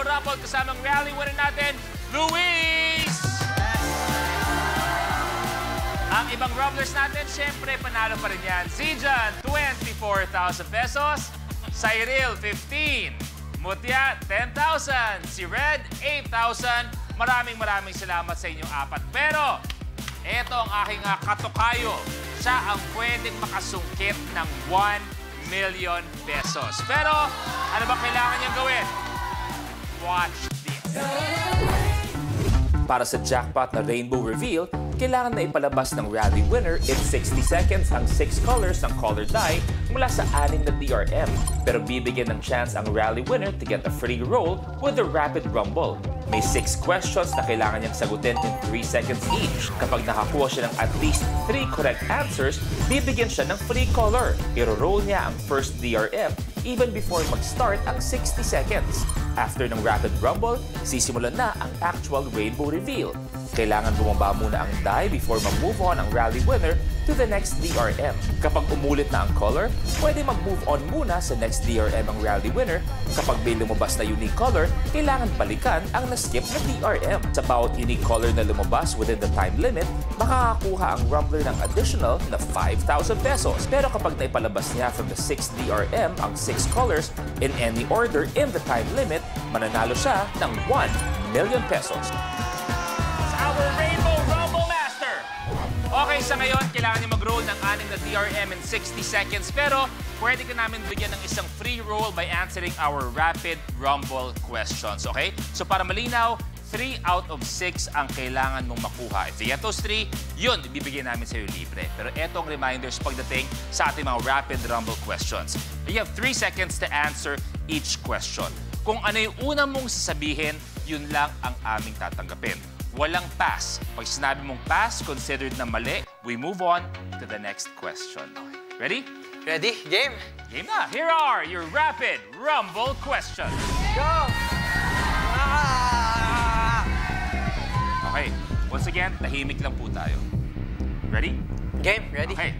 Rainbow Rumble kasamang rally winner natin, Luis! Ang ibang rumblers natin, syempre, panalo pa rin yan. Zijan, 24,000 pesos. Cyril, 15. Mutya, 10,000. Si Red, 8,000. Maraming salamat sa inyong apat. Pero, eto ang aking katukayo. Siya ang pwedeng makasungkit ng 1 million pesos. Pero, ano ba kailangan niyang gawin? Watch this. Para sa jackpot na Rainbow Reveal, kailangan na ipalabas ng rally winner in 60 seconds ang 6 colors ng color die mula sa 6 na DRM. Pero bibigyan ng chance ang rally winner to get a free roll with the Rapid Rumble. May 6 questions na kailangan niyang sagutin in 3 seconds each. Kapag nakakuha siya ng at least 3 correct answers, bibigyan siya ng free color. Iro-roll niya ang first DRM even before mag-start ang 60 seconds. After ng Rapid Rumble, sisimulan na ang actual Rainbow Reveal. Kailangan bumaba muna ang die before mag-move on ang rally winner to the next DRM. Kapag umulit na ang color, pwede mag-move on muna sa next DRM ang rally winner. Kapag may lumabas na unique color, kailangan balikan ang na-skip na DRM. Sa bawat unique color na lumabas within the time limit, makakakuha ang Rumbler ng additional na 5,000 pesos. Pero kapag naipalabas niya from the 6th DRM ang 6 colors in any order in the time limit, mananalo siya ng 1 million pesos. Our Rainbow Rumble Master! Okay, sa ngayon, kailangan niyo mag-roll ng 6 na DRM in 60 seconds. Pero, pwede ka namin bigyan ng isang free roll by answering our Rapid Rumble questions, okay? So, para malinaw, 3 out of 6 ang kailangan mong makuha. If you get those 3, yun, ibibigay namin sa'yo libre. Pero etong reminders pagdating sa ating mga Rapid Rumble questions. You have 3 seconds to answer each question. Kung ano yung una mong sasabihin, yun lang ang aming tatanggapin. Walang pass. Pag sinabi mong pass, considered na mali, we move on to the next question. Ready? Ready? Game? Game na. Here are your Rapid Rumble questions. Go! Okay. Once again, tahimik lang po tayo. Ready? Game? Ready? Okay.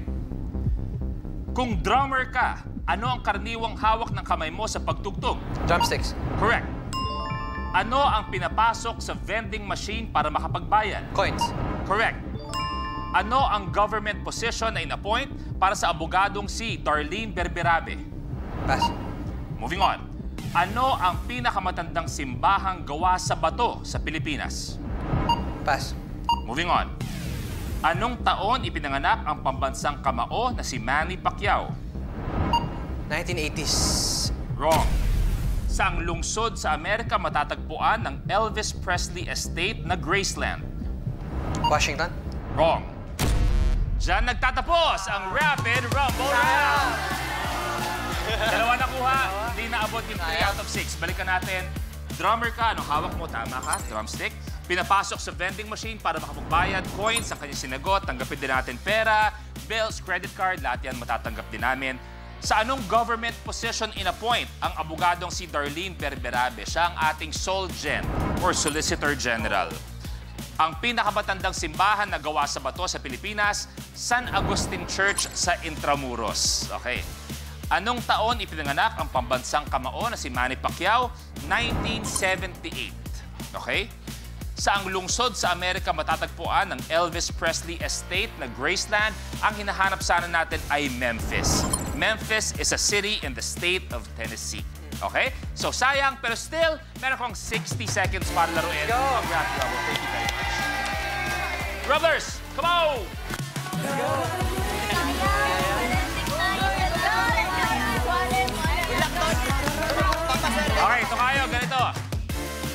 Kung drummer ka, ano ang karaniwang hawak ng kamay mo sa pagtugtog? Drumsticks. Correct. Ano ang pinapasok sa vending machine para makapagbayad? Coins. Correct. Ano ang government position na in-appoint para sa abogadong si Darlene Berberabe? Pass. Moving on. Ano ang pinakamatandang simbahang gawa sa bato sa Pilipinas? Pass. Moving on. Anong taon ipinanganak ang pambansang kamao na si Manny Pacquiao? 1980s. Wrong. Saang lungsod sa Amerika matatagpuan ng Elvis Presley Estate na Graceland? Washington. Wrong. Diyan nagtatapos ang Rapid Rumble Round. Dalawa nakuha, hindi naabot yung 3 out of 6. Balikan natin. Drummer ka, anong hawak mo? Tama ka, drumstick. Pinapasok sa vending machine para makapagbayad. Coins, ang kanyang sinagot. Tanggapin din natin pera, bills, credit card, lahat yan matatanggap din namin. Sa anong government position in-appoint ang abogadong si Darlene Berberabe? Siya ang ating Solgen or Solicitor General. Ang pinakamatandang simbahan na gawa sa bato sa Pilipinas, San Agustin Church sa Intramuros. Okay. Anong taon ipinanganak ang pambansang kamao na si Manny Pacquiao? 1978. Okay. Saang lungsod sa Amerika matatagpuan ng Elvis Presley Estate na Graceland? Ang hinahanap sana natin ay Memphis. Memphis is a city in the state of Tennessee. Okay? So sayang, pero still, meron kong 60 seconds para laruin. Go! Ang Rapid Rumble. Thank you very much. Rubbers, come on! Let's go! Okay, ito kayo, ganito.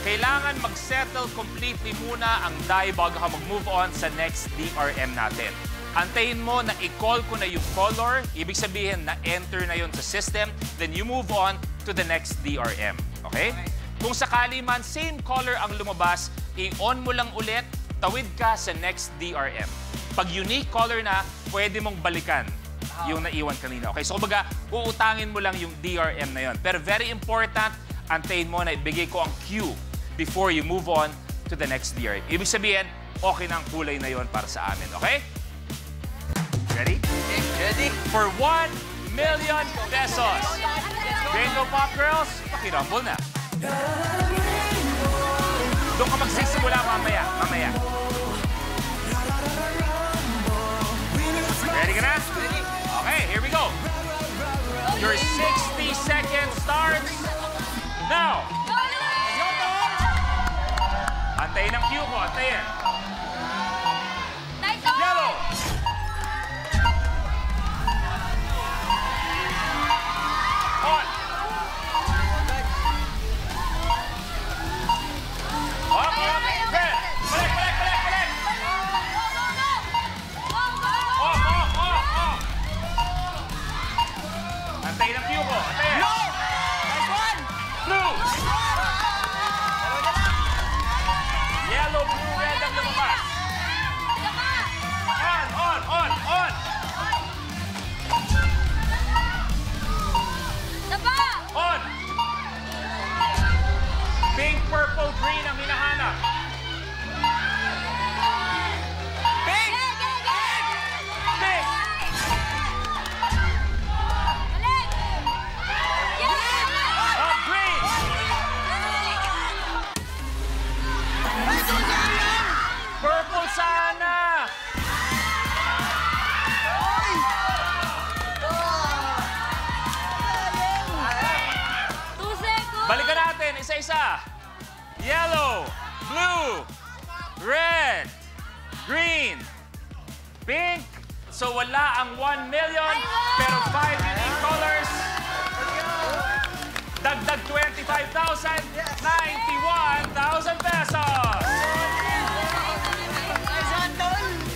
Kailangan mag-settle completely muna ang die bago ka mag-move on sa next DRM natin. Antayin mo na i-call ko na yung color, ibig sabihin na enter na yun sa system, then you move on to the next DRM. Okay? Kung sakali man, same color ang lumabas, i-on mo lang ulit, tawid ka sa next DRM. Pag unique color na, pwede mong balikan yung naiwan kanina. Okay? So, kumbaga, uutangin mo lang yung DRM na yun. Pero very important, antayin mo na ibigay ko ang cue before you move on to the next DRM. Ibig sabihin, okay na ang kulay na yon para sa amin. Okay? Ready? Ready? For 1 million pesos. Rainbow Pop Girls, pakirumble na. Doon ka magsisimula mamaya. Ready ka na? Okay, here we go. Your 60 seconds starts now. Antayin ang cue ko, antayin. Yellow. On. Okay. Red. Balik. Off. Antayin ang cue ko, antayin. Nice one. Blue. Yellow, blue, red ang lumabas. On. On. Pink, purple, green ang hinahanap. Pink. Oh, green. Purple sana. Balikan natin, isa-isa. Yellow, blue, red, green, pink. So wala ang 1 million, pero 5 unique colors. Dagdag 25,000, 91,000 pesos.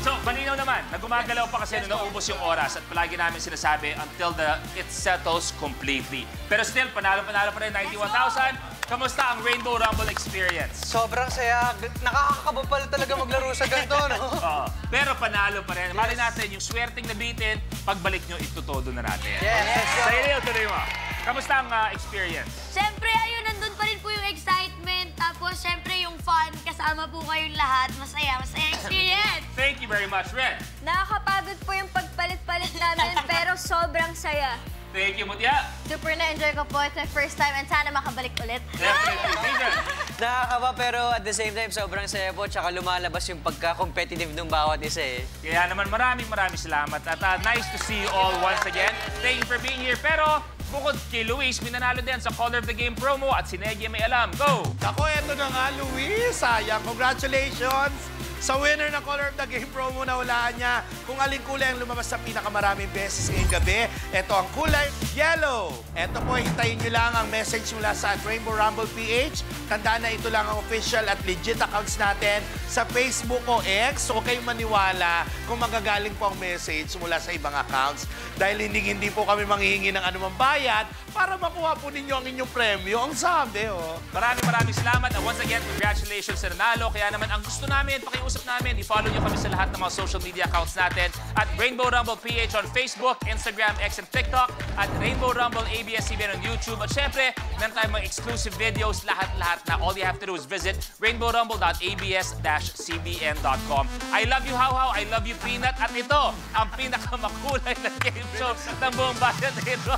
So, malinaw naman, nagumagalaw pa kasi nung naubos yung oras at palagi namin sinasabi until it settles completely. Pero still, panalo pa rin 91,000. Kamusta ang Rainbow Rumble experience? Sobrang saya. Nakakakaba pala talaga maglaro sa ganito, no? Pero panalo pa rin. Mali natin, yung swerteng nabitin, pagbalik nyo, itutodo na natin. Yes. Sa'yo, Leo, tuloy mo. Kamusta ang experience? Siyempre, ayun, nandun pa rin po yung excitement. Tapos, siyempre, yung fun. Kasama po kayong lahat. Masaya experience. Thank you very much, Red. Nakakapagod po yung pagpalit-palit namin, pero sobrang saya. Thank you, Mutia. Super na-enjoy ko po. It's my first time and sana makabalik ulit. Definitely. Season. Nakakaba pero at the same time, sobrang saya po. Tsaka lumalabas yung pagka-competitive ng bawat isa eh. Kaya naman maraming salamat. At nice to see you all once again. Thank you for being here. Pero bukod kay Luis, minanalo din sa Color of the Game promo at si Negie may alam. Go! Ako, eto na nga, Luis. Sayang. Congratulations sa winner ng Color of the Game promo na hulaan niya. Kung aling kulay ang lumabas sa pinakamaraming beses ngayong gabi, ito ang kulay yellow. Ito po, hintayin nyo lang ang message mula sa Rainbow Rumble PH. Tandaan na ito lang ang official at legit accounts natin sa Facebook o X. So, huwag kayong maniwala kung magagaling po ang message mula sa ibang accounts. Dahil hindi po kami manghihingi ng anumang bayad para makuha po ninyo ang inyong premyo. Ang sabi, oh. Maraming salamat. And once again, congratulations sa nanalo. Kaya naman, ang gusto namin, pakiusap namin, i-follow nyo kami sa lahat ng mga social media accounts natin at Rainbow Rumble PH on Facebook, Instagram, X, and TikTok at Rainbow Rumble ABS-CBN on YouTube. At syempre, meron tayong mga exclusive videos, lahat na. All you have to do is visit rainbowrumble.abs-cbn.com. I love you, How. I love you, Peanut. At ito, ang pinakamakulay na game show ng buong bayan dito.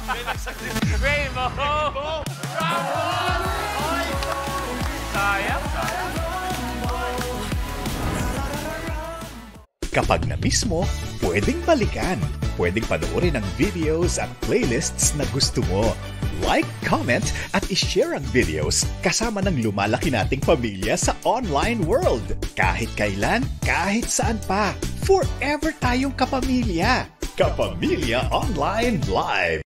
Rainbow Rumble! Sayang. Kapag na-miss mo, pwedeng balikan. Pwedeng panoorin ang videos at playlists na gusto mo. Like, comment, at ishare ang videos kasama ng lumalaki nating pamilya sa online world. Kahit kailan, kahit saan pa. Forever tayong kapamilya. Kapamilya Online Live.